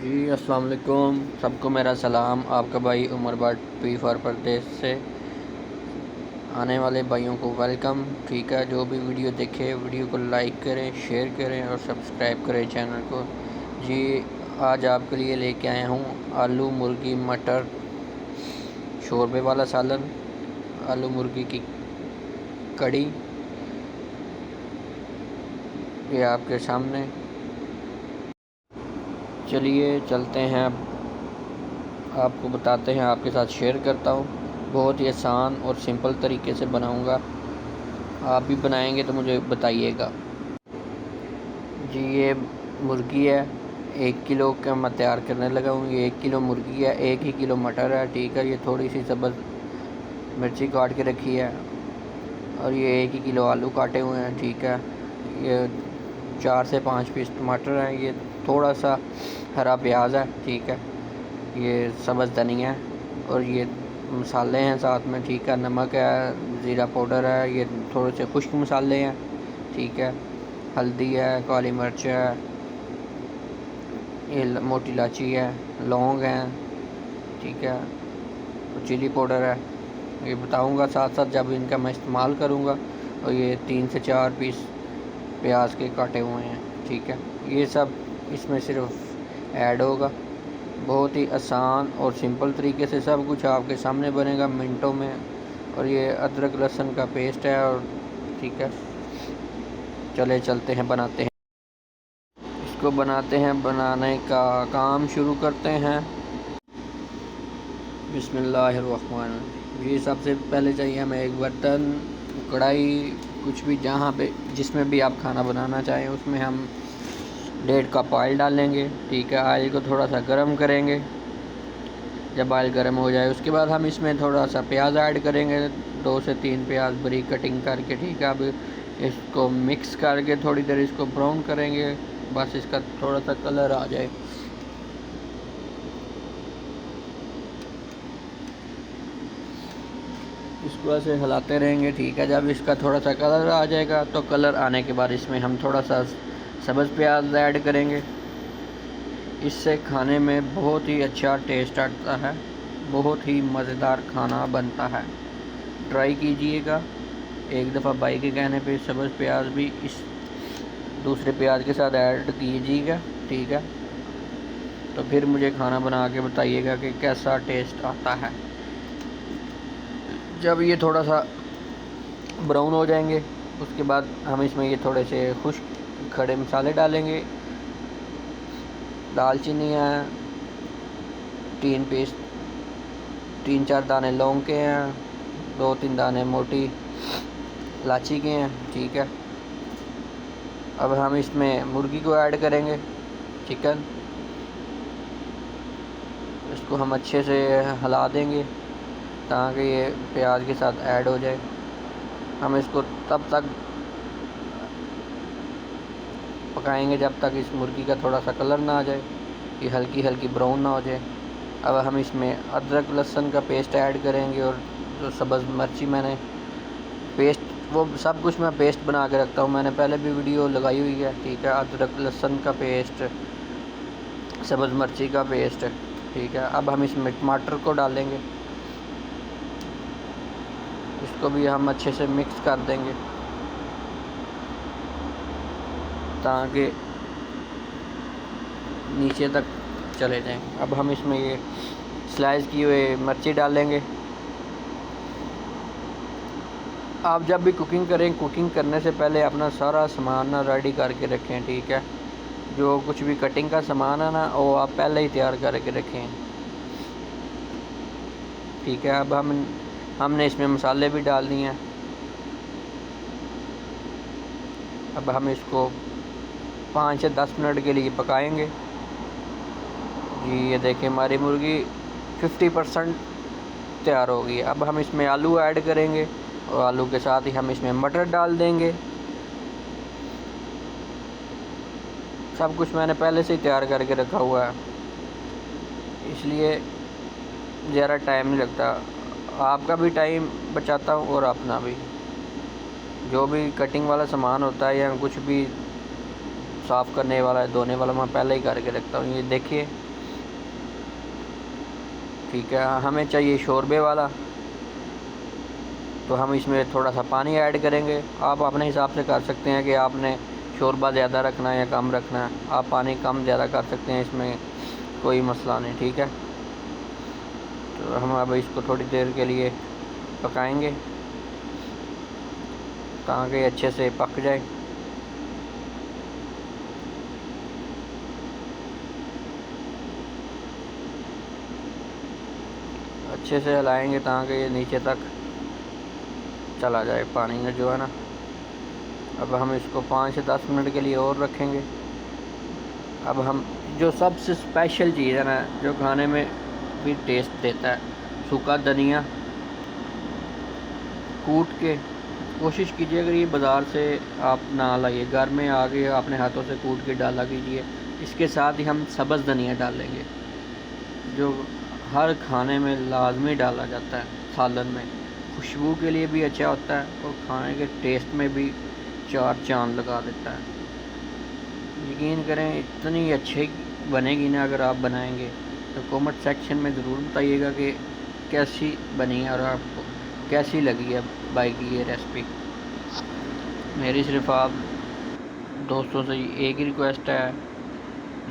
جی السلام علیکم، سب کو میرا سلام۔ آپ کا بھائی عمر بٹ پی فار پردیش سے آنے والے بھائیوں کو ویلکم۔ ٹھیک ہے، جو بھی ویڈیو دیکھے ویڈیو کو لائک کریں، شیئر کریں اور سبسکرائب کریں چینل کو۔ جی آج آپ کے لیے لے کے آیا ہوں آلو مرغی مٹر شوربے والا سالن، آلو مرغی کی کڑی، یہ آپ کے سامنے۔ چلیے چلتے ہیں، اب آپ کو بتاتے ہیں، آپ کے ساتھ شیئر کرتا ہوں۔ بہت ہی آسان اور سمپل طریقے سے بناؤں گا، آپ بھی بنائیں گے تو مجھے بتائیے گا۔ جی یہ مرغی ہے، 1 کلو کا میں تیار کرنے لگا ہوں۔ یہ 1 کلو مرغی ہے، 1 ہی کلو مٹر ہے، ٹھیک ہے۔ یہ تھوڑی سی سبز مرچی کاٹ کے رکھی ہے، اور یہ 1 ہی کلو آلو کاٹے ہوئے ہیں، ٹھیک ہے۔ یہ 4 سے 5 پیس ٹماٹر ہیں، یہ تھوڑا سا ہرا پیاز ہے، ٹھیک ہے۔ یہ سبز دھنیا ہے، اور یہ مسالے ہیں ساتھ میں، ٹھیک ہے۔ نمک ہے، زیرہ پاؤڈر ہے، یہ تھوڑے سے خشک مسالے ہیں، ٹھیک ہے۔ ہلدی ہے، کالی مرچ ہے، یہ موٹی الائچی ہے، لونگ ہیں، ٹھیک ہے، چلی پاؤڈر ہے۔ یہ بتاؤں گا ساتھ ساتھ جب ان کا میں استعمال کروں گا۔ اور یہ 3 سے 4 پیس پیاز کے کاٹے ہوئے ہیں، ٹھیک ہے۔ یہ سب اس میں صرف ایڈ ہوگا۔ بہت ہی آسان اور سمپل طریقے سے سب کچھ آپ کے سامنے بنے گا منٹوں میں۔ اور یہ ادرک لہسن کا پیسٹ ہے، اور ٹھیک ہے، چلے چلتے ہیں بناتے ہیں اس کو، بنانے کا کام شروع کرتے ہیں۔ بسم اللہ الرحمن الرحیم۔ جی سب سے پہلے چاہیے ہمیں ایک برتن، کڑھائی، کچھ بھی جہاں پہ جس میں بھی آپ کھانا بنانا چاہیں اس میں ہم 1.5 کپ آئل ڈالیں گے، ٹھیک ہے۔ آئل کو تھوڑا سا گرم کریں گے۔ جب آئل گرم ہو جائے اس کے بعد ہم اس میں تھوڑا سا پیاز ایڈ کریں گے، 2 سے 3 پیاز بریک کٹنگ کر کے، ٹھیک ہے۔ اب اس کو مکس کر کے تھوڑی دیر اس کو براؤن کریں گے، بس اس کا تھوڑا سا کلر آ جائے۔ اس کو ایسے ہلاتے رہیں گے، ٹھیک ہے۔ جب اس کا تھوڑا سا کلر آ جائے گا تو کلر آنے کے بعد اس میں ہم تھوڑا سا سبز پیاز ایڈ کریں گے۔ اس سے کھانے میں بہت ہی اچھا ٹیسٹ آتا ہے، بہت ہی مزیدار کھانا بنتا ہے۔ ٹرائی کیجئے گا ایک دفعہ، بھائی کے کہنے پہ سبز پیاز بھی اس دوسرے پیاز کے ساتھ ایڈ کیجئے گا، ٹھیک ہے۔ تو پھر مجھے کھانا بنا کے بتائیے گا کہ کیسا ٹیسٹ آتا ہے۔ جب یہ تھوڑا سا براؤن ہو جائیں گے اس کے بعد ہم اس میں یہ تھوڑے سے خشک کھڑے مسالے ڈالیں گے۔ دال چینی ہے، 3-4 دانے لونگ کے ہیں، 2-3 دانے موٹی الائچی کے ہیں، ٹھیک ہے۔ اب ہم اس میں مرغی کو ایڈ کریں گے، چکن۔ اس کو ہم اچھے سے ہلا دیں گے تاکہ یہ پیاز کے ساتھ ایڈ ہو جائے۔ ہم اس کو تب تک پکائیں گے جب تک اس مرغی کا تھوڑا سا کلر نہ آ جائے، یہ ہلکی براؤن نہ ہو جائے۔ اب ہم اس میں ادرک لہسن کا پیسٹ ایڈ کریں گے، اور جو سبز مرچی میں نے پیسٹ، وہ سب کچھ میں پیسٹ بنا کے رکھتا ہوں، میں نے پہلے بھی ویڈیو لگائی ہوئی ہے، ٹھیک ہے۔ ادرک لہسن کا پیسٹ، سبز مرچی کا پیسٹ، ٹھیک ہے۔ اب ہم اس میں ٹماٹر کو ڈالیں گے، اس کو بھی ہم اچھے سے مکس کر دیں گے تاکہ نیچے تک چلے جائیں۔ اب ہم اس میں یہ سلائس کی ہوئے مرچی ڈالیں گے۔ آپ جب بھی کوکنگ کریں، کوکنگ کرنے سے پہلے اپنا سارا سامان ریڈی کر کے رکھیں، ٹھیک ہے۔ جو کچھ بھی کٹنگ کا سامان ہے نا، وہ آپ پہلے ہی تیار کر کے رکھیں، ٹھیک ہے۔ اب ہم نے اس میں مسالے بھی ڈال دیے ہیں۔ اب ہم اس کو 5 سے 10 منٹ کے لیے پکائیں گے۔ جی یہ دیکھیں ہماری مرغی 50% تیار ہو گئی ہے۔ اب ہم اس میں آلو ایڈ کریں گے، اور آلو کے ساتھ ہی ہم اس میں مٹر ڈال دیں گے۔ سب کچھ میں نے پہلے سے ہی تیار کر کے رکھا ہوا ہے، اس لیے زیادہ ٹائم نہیں لگتا۔ آپ کا بھی ٹائم بچاتا ہوں اور اپنا بھی۔ جو بھی کٹنگ والا سامان ہوتا ہے یا کچھ بھی صاف کرنے والا ہے، دھونے والا، میں پہلے ہی کر کے رکھتا ہوں۔ یہ دیکھیے ٹھیک ہے، ہمیں چاہیے شوربے والا، تو ہم اس میں تھوڑا سا پانی ایڈ کریں گے۔ آپ اپنے حساب سے کر سکتے ہیں کہ آپ نے شوربہ زیادہ رکھنا ہے یا کم رکھنا ہے، آپ پانی کم زیادہ کر سکتے ہیں، اس میں کوئی مسئلہ نہیں، ٹھیک ہے۔ تو ہم اب اس کو تھوڑی دیر کے لیے پکائیں گے تاکہ اچھے سے پک جائے۔ اچھے سے ہلائیں گے تاکہ یہ نیچے تک چلا جائے پانی میں جو ہے نا۔ اب ہم اس کو 5 سے 10 منٹ کے لیے اور رکھیں گے۔ اب ہم جو سب سے اسپیشل چیز ہے نا، جو کھانے میں بھی ٹیسٹ دیتا ہے، سوکھا دھنیا کوٹ کے کوشش کیجیے، اگر یہ بازار سے آپ نہ لائیے، گھر میں آگے اپنے ہاتھوں سے کوٹ کے ڈالا کیجیے۔ اس کے ساتھ ہی ہم سبز دھنیا ڈالیں گے، جو ہر کھانے میں لازمی ڈالا جاتا ہے، سالن میں خوشبو کے لیے بھی اچھا ہوتا ہے اور کھانے کے ٹیسٹ میں بھی 4 چاند لگا دیتا ہے۔ یقین کریں اتنی اچھی بنے گی نا، اگر آپ بنائیں گے تو کامنٹ سیکشن میں ضرور بتائیے گا کہ کیسی بنی ہے اور آپ کو کیسی لگی ہے بھائی کی یہ ریسپی۔ میری صرف آپ دوستوں سے ایک ہی ریکویسٹ ہے،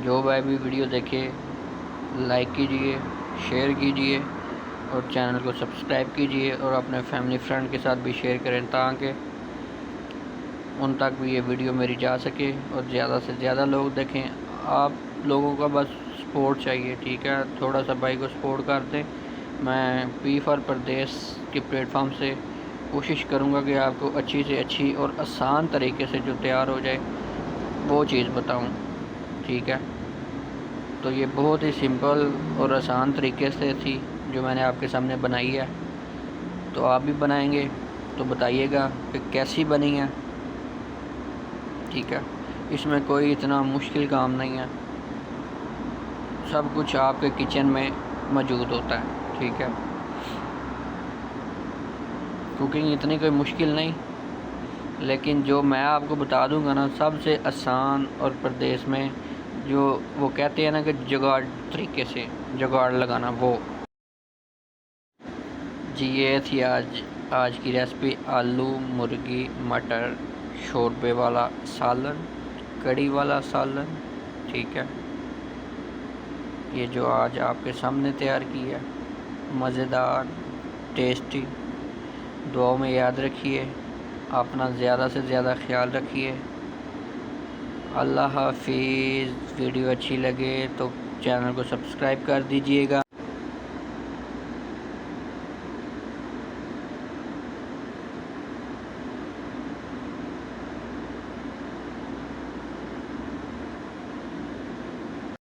جو بھائی بھی ویڈیو دیکھے لائک کیجئے، شیئر کیجئے اور چینل کو سبسکرائب کیجئے، اور اپنے فیملی فرینڈ کے ساتھ بھی شیئر کریں تاکہ ان تک بھی یہ ویڈیو میری جا سکے اور زیادہ سے زیادہ لوگ دیکھیں۔ آپ لوگوں کا بس سپورٹ چاہیے، ٹھیک ہے، تھوڑا سا بھائی کو سپورٹ کر دیں۔ میں پی فار پردیس کے پلیٹ فارم سے کوشش کروں گا کہ آپ کو اچھی سے اچھی اور آسان طریقے سے جو تیار ہو جائے وہ چیز بتاؤں، ٹھیک ہے۔ تو یہ بہت ہی سمپل اور آسان طریقے سے تھی جو میں نے آپ کے سامنے بنائی ہے، تو آپ بھی بنائیں گے تو بتائیے گا کہ کیسی بنی ہے، ٹھیک ہے۔ اس میں کوئی اتنا مشکل کام نہیں ہے، سب کچھ آپ کے کچن میں موجود ہوتا ہے، ٹھیک ہے۔ کوکنگ اتنی کوئی مشکل نہیں، لیکن جو میں آپ کو بتا دوں گا نا، سب سے آسان اور پردیس میں جو وہ کہتے ہیں نا کہ جگاڑ طریقے سے جگاڑ لگانا، وہ جی یہ تھی آج کی ریسپی، آلو مرغی مٹر شوربے والا سالن، کڑی والا سالن، ٹھیک ہے۔ یہ جو آج آپ کے سامنے تیار کی ہے، مزیدار، ٹیسٹی۔ دعاؤں میں یاد رکھیے، اپنا زیادہ سے زیادہ خیال رکھیے۔ اللہ حافظ۔ ویڈیو اچھی لگے تو چینل کو سبسکرائب کر دیجیے گا۔